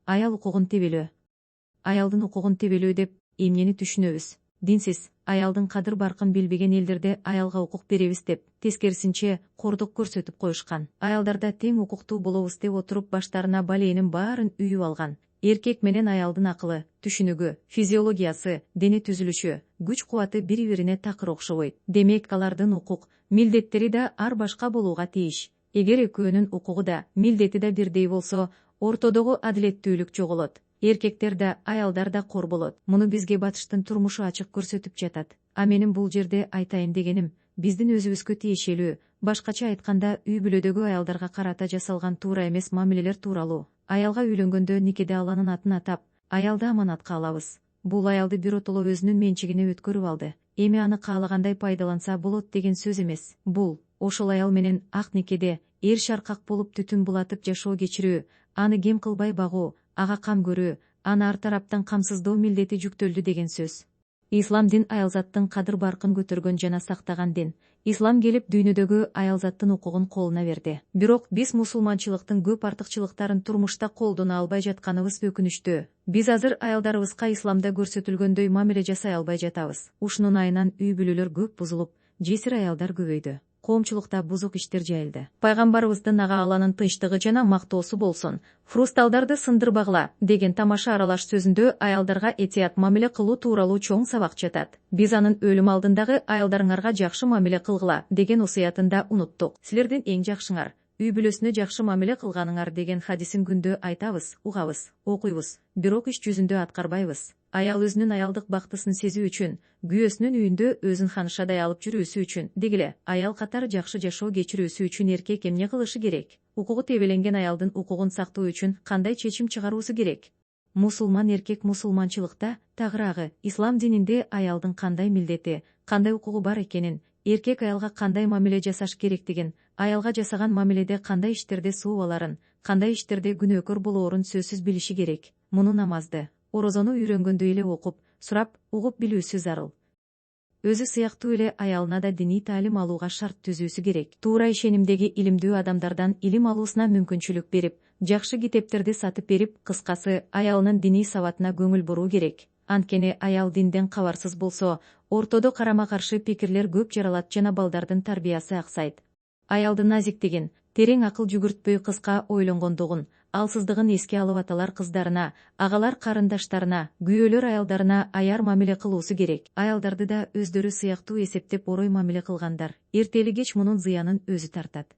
Аял укугун тебелөө. Аялдын укугун тебелөө деп эмнени түшүнөбүз? Динсиз, аялдын кадыр баркын билбеген элдерде аялга укук беребиз деп, тескерисинче кордук көрсөтүп коюшкан. Аялдарда тең укуктуу болобуз деп отуруп баштарына балээнин баарын үйүп алган. Эркек менен аялдын акылы, түшүнүгү, физиологиясы, дене түзүлүшү, күч кубаты бири-бирине такыр окшобойт. Демек, алардын укук, милдеттери да ар башка болууга тийиш. Эгер экөөнүн укугу да, милдети да бирдей болсо, ортодогу адилеттүүлүк жоголот. Эркектер да, аялдар да кор болот. Муну бизге батыштын турмушу ачык көрсөтүп жатат. А менин бул жерде айтайын дегеним, биздин өзүбүзгө тиешелүү, башкача айтканда үй бүлөдөгү аялдарга карата жасалган туура эмес мамилелер тууралуу. Аялга үйлөнгөндө никеде Алланын атын атап, аялды аманатка алабыз. Бул аялды биротоло өзүнүн менчигине өткөрүп алды. Эми аны каалагандай пайдаланса болот деген сөз эмес. Бул ошол аял менен ак никеде эр шаркак болуп түтүн булатып жашоо кечирүү, аны кем кылбай багуу, ага кам көрүү, аны ар тараптан камсыздоо милдети жүктөлдү деген сөз. Ислам дин аялзаттын кадыр баркын көтөргөн жана сактаган дин. Ислам келип дүйнөдөгү аялзаттын укугун колуна берди. Бирок биз мусулманчылыктын көп артыкчылыктарын турмушта колдоно албай жатканыбыз өкүнүчтүү. Биз азыр аялдарыбызга исламда көрсөтүлгөндөй мамиле жасай албай жатабыз. Ушунун айынан үй бүлөлөр көп бузулуп, жесир аялдар көбөйдү. Коомчулукта бузук иштер жайылды. Пайгамбарыбыздын ага Алланын тынчтыгы жана мактоосу болсун. Фрусталдарды сындырбагыла деген тамаша аралаш сөзүндө аялдарга этият мамиле кылуу тууралуу чоң сабак жатат. Биз анын өлүм алдындагы аялдарыңарга жакшы мамиле кылгыла деген осуятын да унуттук. Силердин эң жакшыңар үй бүлөсүнө жакшы мамиле кылганыңар деген хадисин күндө айтабыз, угабыз, окуйбуз. Бирок иш жүзүндө аткарбайбыз. Аял өзүнүн аялдык бактысын сезүү үчүн, күйөөсүнүн үйүндө өзүн ханышадай алып жүрүүсү үчүн, дегиле аял катары жакшы жашоо кечирүүсү үчүн эркек эмне кылышы керек? Укугу тебеленген аялдын укугун сактоо үчүн кандай чечим чыгаруусу керек? Мусулман эркек мусулманчылыкта, тагыраагы, ислам дининде аялдын кандай милдети, кандай укугу бар экенин, эркек аялга кандай мамиле жасаш керектигин, аялга жасаган мамиледе кандай иштерде сообаларын, кандай иштерде күнөөкөр болоорун сөзсүз билиши керек. Муну намазды, орозону үйрөнгөндөй эле окуп, сурап, угуп билүүсү зарыл. Өзү сыяктуу эле аялына да диний таалим алууга шарт түзүүсү керек. Туура ишенимдеги илимдүү адамдардан илим алуусуна мүмкүнчүлүк берип, жакшы китептерди сатып берип, кыскасы, аялынын диний сабатына көңүл буруу керек. Анткени аял динден кабарсыз болсо, ортодо карама-каршы пикирлер көп жаралат жана балдардын тарбиясы аксайт. Аялдын назиктигин, терең акыл жүгүртпөй кыска ойлонгондугун, алсыздыгын эске алып аталар кыздарына, агалар карындаштарына, күйөөлөр аялдарына аяр мамиле кылуусу керек. Аялдарды да өздөрү сыяктуу эсептеп орой мамиле кылгандар, эртели кеч мунун зыянын өзү тартат.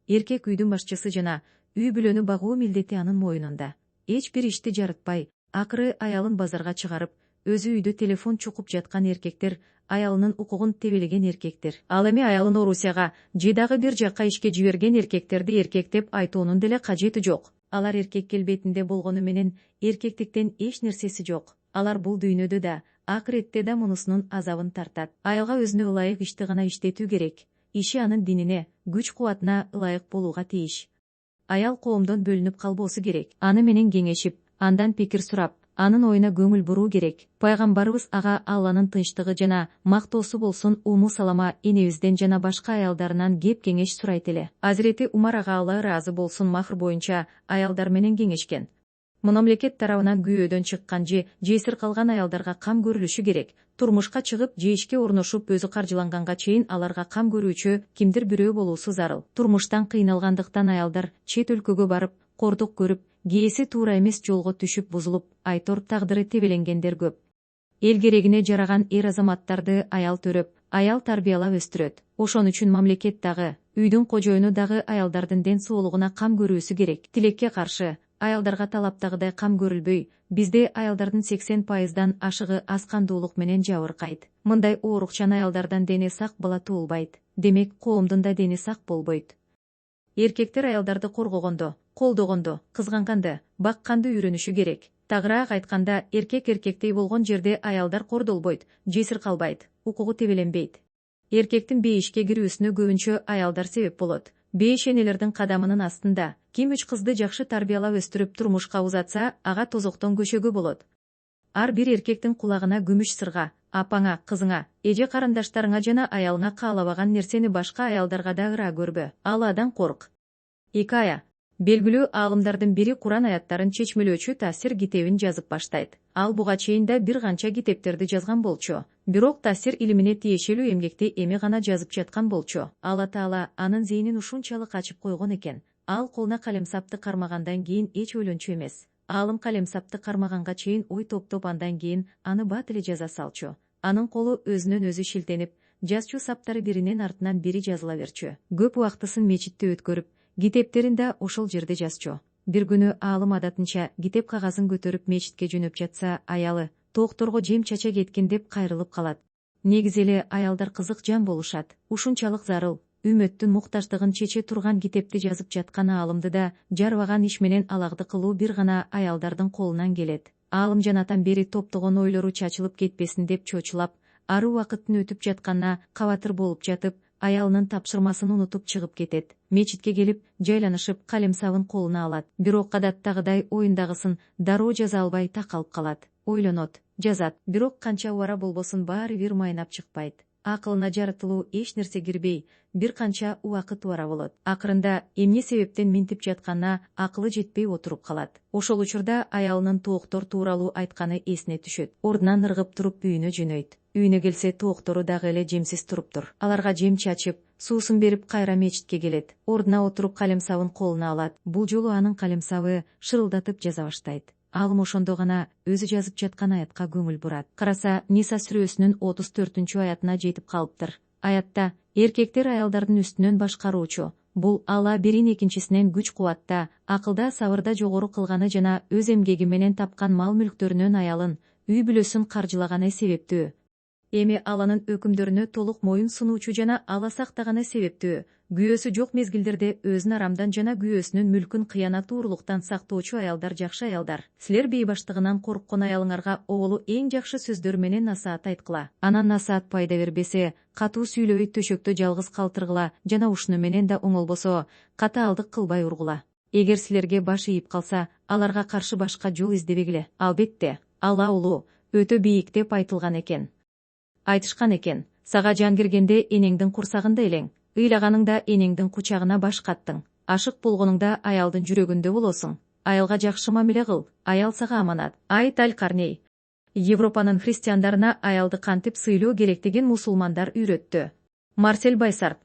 Эркек үйдүн башчысы жана үй бүлөнү багуу милдети анын моюнунда. Эч бир ишти жарытпай, акыры аялын базарга чыгарып, өзү үйдө телефон чукуп жаткан эркектер, аялынын укугун тебелеген эркектер. Ал эми аялын Орусияга же дагы бир жакка ишке жиберген эркектерди эркек деп айтуунун деле кажети жок. Алар эркек келбетинде болгону менен эркектиктен эч нерсеси жок. Алар бул дүйнөдө да, акыретте да мунусунун азабын тартат. Аялга өзүнө ылайык ишти гана иштетүү керек. Иши анын динине, күч кубатына ылайык болууга тийиш. Аял коомдон бөлүнүп калбоосу керек. Аны менен кеңешип, андан пикир сурап, анын оюна көңүл буруу керек. Пайгамбарыбыз ага Алланын тынчтыгы жана мактоосу болсун Уму Салама энебизден жана башка аялдарынан кеп кеңеш сурайт эле. Азирети Умар ага Алла ыраазы болсун махр боюнча аялдар менен кеңешкен. Мамлекет тарабынан күйөөдөн чыккан же жесир калган аялдарга кам көрүлүшү керек. Турмушка чыгып же ишке орношуп өзү каржыланганга чейин аларга кам көрүүчү кимдир бирөө болуусу зарыл. Турмуштан кыйналгандыктан аялдар чет өлкөгө барып, кордук көрүп, кээси туура эмес жолго түшүп бузулуп, айтор тагдыры тебеленгендер көп. Эл керегине жараган эр азаматтарды аял төрөп, аял тарбиялап өстүрөт. Ошон үчүн мамлекет дагы, үйдүн кожоюну дагы аялдардын ден соолугуна кам көрүүсү керек. Тилекке каршы, аялдарга талаптагыдай кам көрүлбөй, бизде аялдардын 80%дан ашыгы аз кандуулук менен жабыркайт. Мындай оорукчан аялдардан дени сак бала туулбайт. Демек, коомдун да дени сак болбойт. Эркектер аялдарды коргогондо, колдогондо, кызганганды, бакканды үйрөнүшү керек. Тагыраак айтканда, эркек эркектей болгон жерде аялдар кордолбойт, жесир калбайт, укугу тебеленбейт. Эркектин бейишке кирүүсүнө көбүнчө аялдар себеп болот. Бейишенелердин кадамынын астында, ким 3 кызды жакшы тарбиялап өстүрүп турмушка узатса, ага тозоктон көчөгө болот. Ар бир эркектин кулагына күмүш сырга, апаңа, кызыңа, эже карындаштарыңа жана аялына каалабаган нерсени башка аялдарга да ыраа көрбө. Алладан корк. 2 ая. Белгилүү аалымдардын бири Куран аяттарын чечмелөөчү Тассир китебин жазып баштайт. Ал буга чейин да бир канча китептерди жазган болчу. Бирок Тассир илимине тиешелүү эмгекти эми гана жазып жаткан болчу. Алла Таала анын зейнин ушунчалык ачып койгон экен. Ал колуна калемсапты кармагандан кийин эч ойлончу эмес. Аалым калемсапты кармаганга чейин ой топтоп андан кийин аны бат эле жаза салчу. Анын колу өзүнөн өзү шилтенип, жазчу саптары биринин артынан бири жазыла берчү. Көп убактысын мечитте өткөрүп, китептерин да ошол жерде жазчу. Бир күнү аалым адатынча китеп кагазын көтөрүп мечитке жөнөп жатса, аялы тоокторго жем чача кеткен деп кайрылып калат. Негизи эле аялдар кызык жан болушат. Ушунчалык зарыл, үммөттүн муктаждыгын чече турган китепти жазып жаткан аалымды да жарбаган иш менен алагды кылуу бир гана аялдардын колунан келет. Аалым жанатан бери топтогон ойлору чачылып кетпесин деп чочулап, ары убакыттын өтүп жатканына кабатыр болуп жатып, аялынын тапшырмасын унутуп чыгып кетет. Мечитке келип, жайланышып, калемсабын колуна алат. Бирок адаттагыдай оюндагысын дароо жаза албай такалып калат. Ойлонот, жазат, бирок канча убара болбосун баары бир майнап чыкпайт. Акылына жаратылуу эч нерсе кирбей, бир канча убакыт убара болот. Акырында эмне себептен минтип жатканына акылы жетпей отуруп калат. Ошол учурда аялынын тооктор тууралуу айтканы эсине түшөт. Ордунан ыргып туруп үйүнө жөнөйт. Үйүнө келсе тооктору дагы эле жемсиз туруптур. Аларга жем чачып, суусун берип кайра мечитке келет. Ордуна отуруп калемсабын колуна алат. Бул жолу анын калемсабы шырылдатып жаза баштайт. Аалым ошондо гана өзү жазып жаткан аятка көңүл бурат. Караса, Ниса сүрөсүнүн 34-аятына жетип калыптыр. Аятта эркектер аялдардын үстүнөн башкаруучу. Бул Алла бирин экинчисинен күч-кубатта, акылда, сабырда жогору кылганы жана өз эмгеги менен тапкан мал-мүлктөрүнөн аялын, үй бүлөсүн каржылаганы себептүү. Эми Алланын өкүмдөрүнө толук моюн сунуучу жана ала сактаганы себептүү. Күйөөсү жок мезгилдерде өзүн арамдан жана күйөөсүнүн мүлкүн кыянат уурулуктан сактоочу аялдар жакшы аялдар. Силер бейбаштыгынан корккон аялыңарга оголу эң жакшы сөздөр менен насаат айткыла. Анан насаат пайда бербесе, катуу сүйлөбөй төшөктө жалгыз калтыргыла жана ушуну менен да оңолбосо, катаалдык кылбай ургула. Эгер силерге баш ийип калса, аларга каршы башка жол издебегиле. Албетте, Алла улуу, өтө бийик деп айтылган экен. Айтышкан экен, сага жан киргенде энеңдин курсагында элең, ыйлаганыңда энеңдин кучагына баш каттың. Ашык болгонуңда аялдын жүрөгүндө болосуң. Аялга жакшы мамиле кыл, аял сага аманат. Айт Аль-Карней. Европанын христиандарына аялды кантип сыйлоо керектигин мусулмандар үйрөттү. Марсель Байсарт.